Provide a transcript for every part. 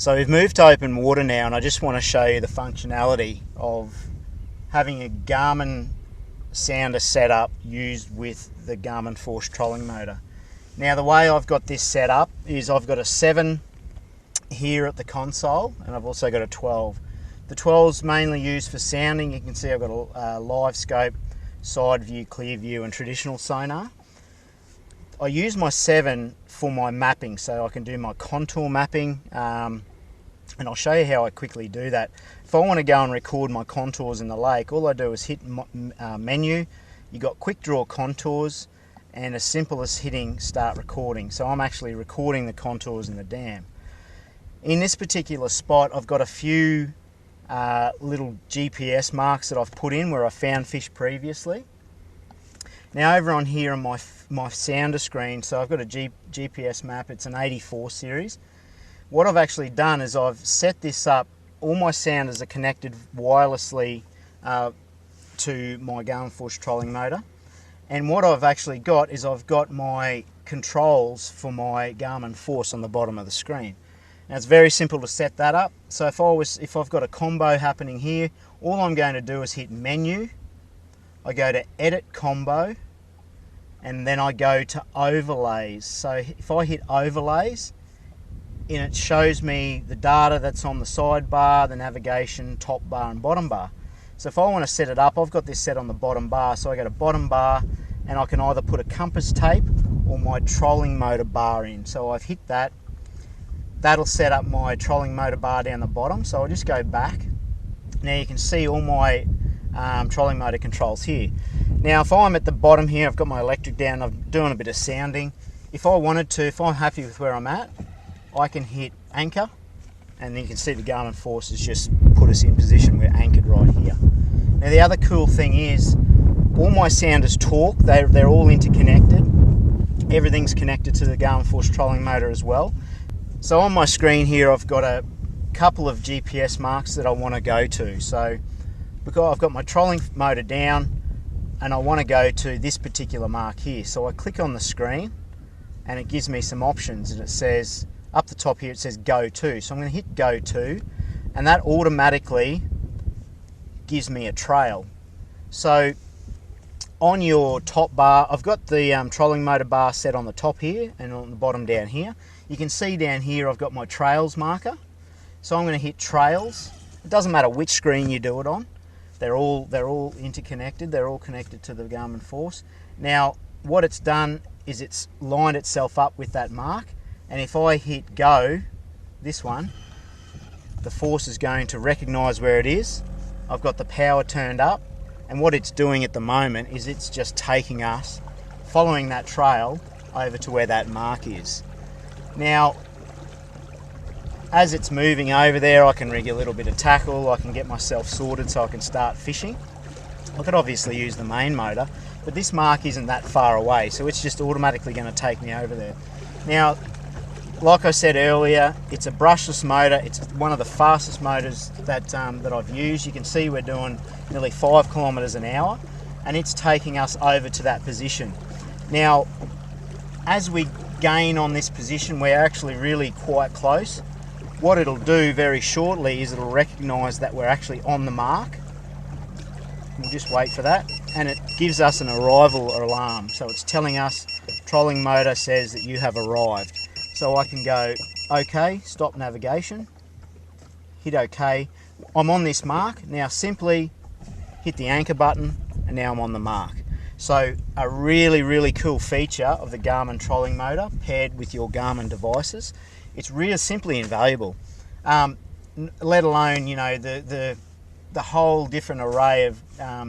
So we've moved to open water now, and I just want to show you the functionality of having a Garmin sounder setup used with the Garmin Force trolling motor. Now the way I've got this set up is I've got a 7 here at the console, and I've also got a 12. The 12 is mainly used for sounding. You can see I've got a live scope, side view, clear view and traditional sonar. I use my 7 for my mapping, so I can do my contour mapping, and I'll show you how I quickly do that. If I want to go and record my contours in the lake, all I do is hit menu. You got quick draw contours, and as simple as hitting start recording. So I'm actually recording the contours in the dam. In this particular spot, I've got a few little GPS marks that I've put in where I found fish previously. Now over on here on my sounder screen, so I've got a GPS map, it's an 84 series. What I've actually done is I've set this up, all my sounders are connected wirelessly to my Garmin Force trolling motor. And what I've actually got is I've got my controls for my Garmin Force on the bottom of the screen. Now it's very simple to set that up. So if I've got a combo happening here, all I'm going to do is hit menu, I go to edit combo, and then I go to overlays. So if I hit overlays, and it shows me the data that's on the sidebar, the navigation, top bar and bottom bar. So if I want to set it up, I've got this set on the bottom bar, so I go to bottom bar and I can either put a compass tape or my trolling motor bar in. So I've hit that. That'll set up my trolling motor bar down the bottom, so I'll just go back. Now you can see all my trolling motor controls here. Now if I'm at the bottom here, I've got my electric down, I'm doing a bit of sounding. If I wanted to, if I'm happy with where I'm at, I can hit anchor, and then you can see the Garmin Force has just put us in position. We're anchored right here. Now the other cool thing is all my sounders talk, they're all interconnected. Everything's connected to the Garmin Force trolling motor as well. So on my screen here I've got a couple of GPS marks that I want to go to. So because I've got my trolling motor down and I want to go to this particular mark here. So I click on the screen and it gives me some options, and it says up the top here it says go to. So I'm going to hit go to, and that automatically gives me a trail. So on your top bar, I've got the trolling motor bar set on the top here and on the bottom down here. You can see down here I've got my trails marker. So I'm going to hit trails. It doesn't matter which screen you do it on. They're all interconnected. They're all connected to the Garmin Force. Now what it's done is it's lined itself up with that mark. And if I hit go, this one, the Force is going to recognise where it is. I've got the power turned up, and what it's doing at the moment is it's just taking us, following that trail, over to where that mark is. Now, as it's moving over there, I can rig a little bit of tackle, I can get myself sorted so I can start fishing. I could obviously use the main motor, but this mark isn't that far away, so it's just automatically going to take me over there. Now, like I said earlier, it's a brushless motor. It's one of the fastest motors that I've used. You can see we're doing nearly 5 kilometres an hour, and it's taking us over to that position. Now, as we gain on this position, we're actually really quite close. What it'll do very shortly is it'll recognise that we're actually on the mark. We'll just wait for that, and it gives us an arrival alarm. So it's telling us, trolling motor says that you have arrived. So I can go, OK, stop navigation, hit OK. I'm on this mark. Now simply hit the anchor button, and now I'm on the mark. So a really, really cool feature of the Garmin trolling motor paired with your Garmin devices. It's really simply invaluable, let alone, you know, the whole different array of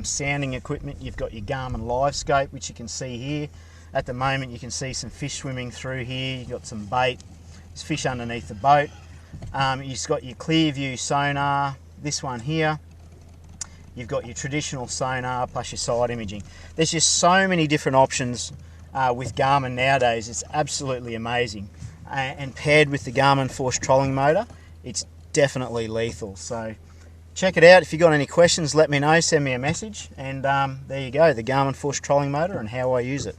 sounding equipment. You've got your Garmin live scope, which you can see here. At the moment you can see some fish swimming through here, you've got some bait, there's fish underneath the boat. You've got your clear view sonar, this one here. You've got your traditional sonar plus your side imaging. There's just so many different options with Garmin nowadays, it's absolutely amazing. And paired with the Garmin Force trolling motor, it's definitely lethal. So check it out. If you've got any questions, let me know, send me a message. And there you go, the Garmin Force trolling motor and how I use it.